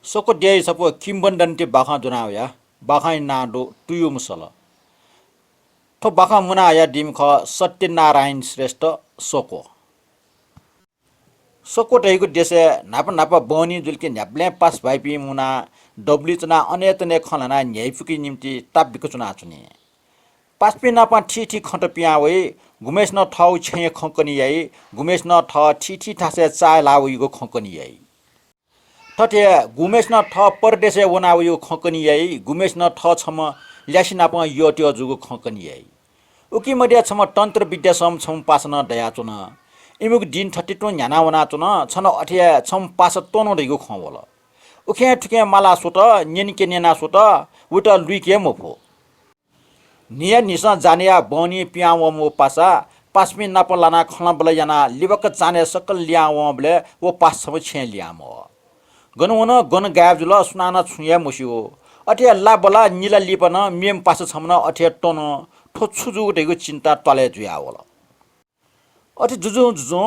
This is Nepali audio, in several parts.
Soko dia sapo kimbandanti baka dunawya baka nado tuyum sala. Tho baka muna ya dim kho Satyanarayan Shrestha soko. Soko taiku dese napa boni julki न्याप्ले पास भाइपी मुना डब्ली चुना अनेतने खलना न्याइफुकी निम्ति ताब्बिको चुना चुने. पासपी नापा ठीठी खट पिया वे गुमेश न ठाउ छे खंकनी याई गुमेश न ठ ठीठी ठासे चाय लाउइको खंकनी याई. ठटे गुमेश न ठ परदेशे वनाउयो खंकनी याई गुमेश न ठ छम ल्यासी नापा योट्यो जुगो खंकनी याई. उकी मडिया छम तन्त्र विद्या सम छम पासन दया चुन. इमुक दिन ठट्टिटो न्याना वना चुन छन अठिया छम पास तोनो दैगो खवल. उखे ठुके माला सोत निनके नेना सोत उटा लुइके मफो. निया निसा जानिया बनी पियाव मो पासा पासमी नापलाना खला बल याना लिबक जाने सकल लियाव बले वो पास सब छे लियाम. गनवन गन गाब जुल सुनाना छुया मुसियो. अठिया ला बला निला लिपन मेम पास छमना अठिया टन ठोछु जुगो दैगो चिन्ता तले जुयावल. अठि जुजु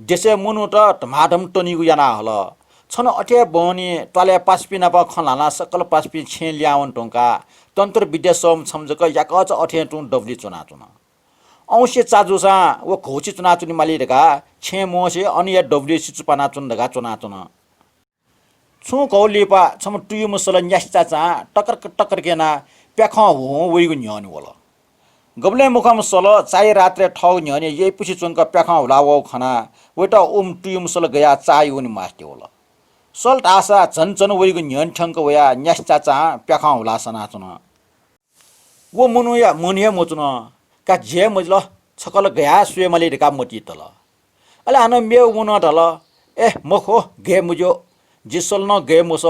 देशे मुनु त टमाटम टनिगु याना हल. छन अठे बनी तले पासपी नाप खलाना सकल पासपी छे लियावन टोंका तन्त्र विद्या सम छमजक याकच अठे टु डब्ली चुना चुना. औसे चाजुसा वो घोची चुना चुनी माली रगा छे मोसे अनि डब्ली सिचुपाना चुन दगा चुना चुना. छु कौलीपा छम टुयु मुसल न्यास्ता चा टकर केना प्याख हो वइगु न्यान वला. गबले मुखम सल चाय रात्रे ठौ न्याने ये पुछि चुनका प्याख होला वो खना वेटा टुयु मुसल गया चाय उनी मास्टे वला. सल टासा झन वइगु न्यान ठंक वया न्यास्ता चा प्याख होला सना चुना. वो मुनुया मुनिया मोचुन का जे मजल छकल गया सुए मले रेका मोटी तल. अले आन मेउ मुन तल ए मखो गे मुजो जिसल न गे मुस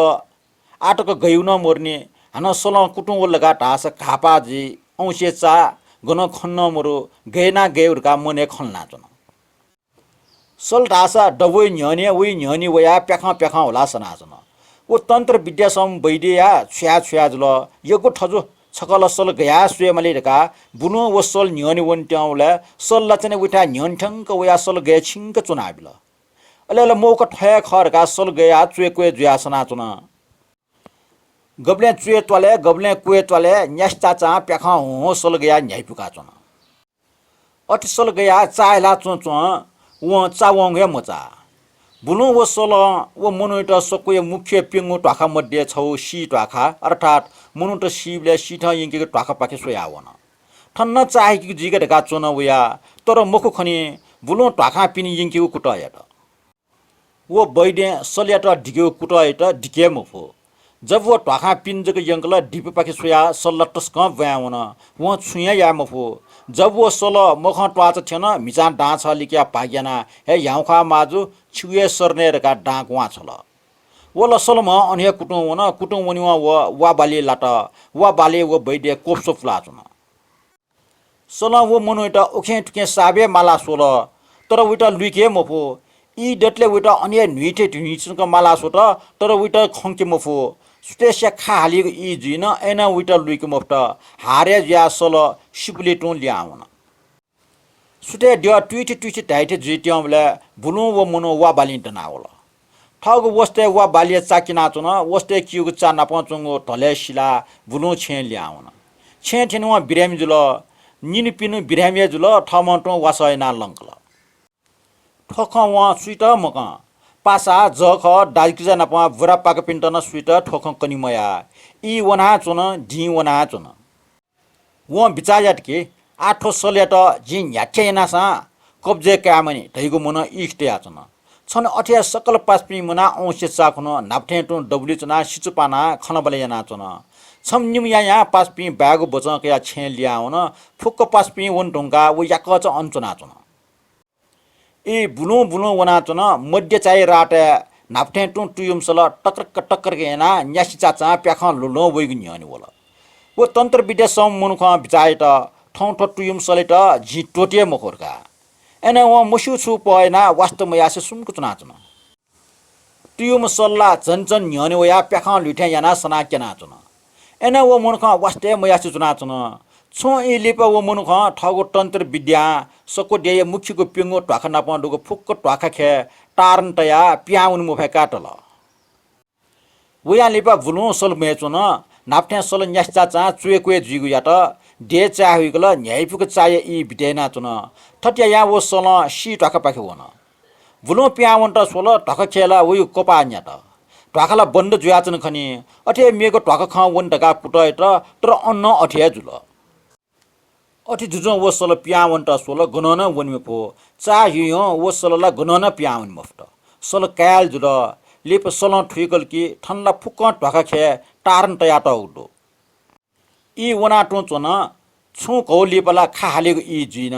आटक गयु न मोर्ने हन सल कुटु लगा टास खापा जी औसे चा गन खन्न मोरो गेना गेउरका मने खलना चुन. सल टासा डबोइ न्याने उइ न्यानी वया प्याख होला सना चुन. वो तन्त्र विद्या सम बैदिया छ्या जुल यगो ठजु छकल सल गया सुए मले रेका बुनु वो सल न्यानी वन्ट्याउले सल लचने उठा न्यान ठंक वया सल गे छिंक चुनाबिल. अले मोक ठय खरका सल गया चुए कुए जुया सना चुन. गबले चुए तले गबले कुए तले न्यास्ता चा प्याख हो सल गया न्याइपुका चुन. अठि सल गया चायला चुन चुन वो चावंगे मचा. बुनु वो सल वो मुनुट सकुय मुख्य पिंगु टाखा मध्ये छौ सी टाखा अर्थात मुनुट सीबले सीठ यंके टाखा पाके सोयावन. ठन्न चाहेकी जिगे ढका चुन वया तर मुख खनि बुनु टाखा पिनि यंके कुटयट. वो बैडे सल्याट ढिक्यो कुटयट ढिके मफो. जब वो टाखा पिन जग यंकला ढिप पाके सोया सल्लटस क व्यावन वो छुया या मफो. जब वो सल मख ट्वाच थिएन मिचा डाँछ लिक्या पाग्याना हे याउखा माजु छुए सर्ने रका डाँक वा छल. वो लसल म अन्य कुटु वनिवा वा बाली लाट वा बाले वो बैडे कोप्सो फुलाचुन. सल वो मनुइट उखे ठुके साबे माला सोल तर उइटा लुइके मफो. ई डटले उइटा अन्य नुइटे नुइचुनका माला सोट तर उइटा खंके मफो. सुटेस्या खा हालिएको ई जुइन एना उइटा लुइके मफ्ट हारे ज्या सल सिपुले टु ल्याउन. सुटे दिया ट्विटी टाइटे जुइट्याउले बुनु वो मुनु वा बाली डनावल. ठग वस्ते वा बालिया चाकिना चुन वस्ते किउको चा नापचुङो ढले शिला बुनु छे ल्याउन. छे ठेनुवा बिरामी जुल निन पिनु बिरामी जुल ठमटो वासयना लंकल. ठख वा सुइट मक पासा जख डाइकिजा नापा बुरा पाक पिन्टन सुइट ठोख कनिमया ई वना चुन ढी वना चुन. वो बिचायाट के आठो सल्याट जि न्याठेनासा कब्जे कामनी ढैगो मुन इष्टया चुन. छन अठिया सकल पासपी मुना औसे चाखुन नाप्ठे टु डब्ली चुना सिचुपाना खनबले याना चुन. छम निमया या पासपी ब्यागो बचक या छे ल्याउन फुक्क पासपी वन ढुंगा वो याकच अनचुना चुन. ई बुनु वना चुन मध्य चाइ राटे नाप्ठे टु टुयुम सल टक्कर केना न्यासी चाचा प्याख लुलो वइगु न्यानी वला. वो तन्त्र विद्या सम मुनुख बिचाइट ठौ टुयुम सलेट झि टोटे मखोरका. एना व मुसु छु पयना वास्तव यासे सुमको चुना चुन. टुयुम सल्ला झन न्यानी वया प्याख लुठे याना सना केना चुन. एना वो मुनुख वास्ते मयासे चुना चुन. छो ई लिप वो मुनुख ठगो तन्त्र विद्या सको देय मुख्यको पिंगो ट्वाखा नापडुको फुक्क ट्वाखा खे टारन तया प्याउन मुफे काटल. वया लिपा बुलु सल मेचुन नाप्ठ्या सल न्यास्ता चा चुए कुए जुगु यात डे चा हुइगल न्याइपुक चाय इ बिटेना चुन ठट्या या वो सल सी टक पाखे वन बुलु प्यावन्ट सोल टक खेला वयु कोपा न्यात टकला बन्द जुयाचन खनि अठे मेको टक ख वन टका कुटैट तर अन्न अठे जुल अठे जुजो वो सल प्यावन्ट सोल गनन वनमे पो चा हियो वो सलला गनन प्यावन मफ्ट सल काल जुल लिप सल ठुइकल कि ठन्ला फुक्क टक खे टारन तयाट उडो इ वना टोचन छु कौ लिपला खाहालेको इ जुइन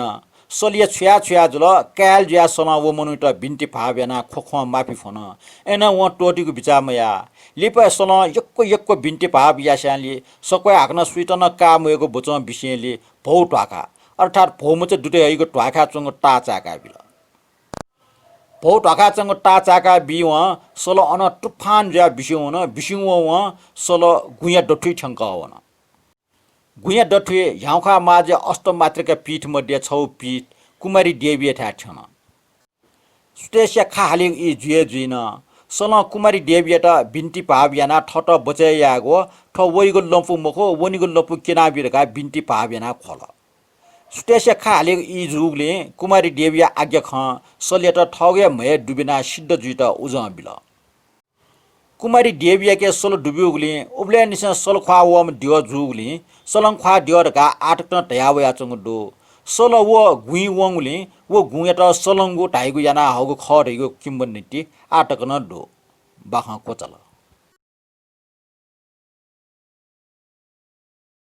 सलिया छुया छुया जुल काल जुया समा वो मनुट बिन्ती फाबेना खोखो माफी फोन एन व टोटीको बिचामया लिप सल यक्को यक्को बिन्ती फाब यास्याली सकै हाक्न सुइटन कामएको बुच बिसेले भौ ट्वाका अर्थात् भौमुच दुटे हइको ट्वाका चंग टाचाका बिल भौ ट्वाका चंग टाचाका बिव सल अन तुफान जुया बिसिउन बिसिउ व सल गुया डठुइ ठंक वन गुया डठुए ह्याउखा माझे अष्ट मात्रका पीठ मध्ये छौ पीठ कुमारी देवी ठा छन सुतेस्या खाहाले इ जुए जुइन सल कुमारी देवी त बिन्ती पाबियाना ठट बचयागो ठ वइगो लम्पु मखो वनिगो लम्पु केनाबिरका बिन्ती पाबियाना खोल सुतेस्या खाहाले इ जुगले कुमारी देवी आज्ञा ख सलेट ठगे मय डुबिना सिद्ध जुइत उज बिल कुमारी देविया के सल डुब्युगले उब्ले निस सल ख्वा वम दियो जुगले सलं ख्वा दियो का आटक तयावया चंगडो सल वो गुइ वंगले वो गुयटा सलंगो टाइगु याना हगु खरेगु किम्बन नीति आटक न डो बाखा कोचल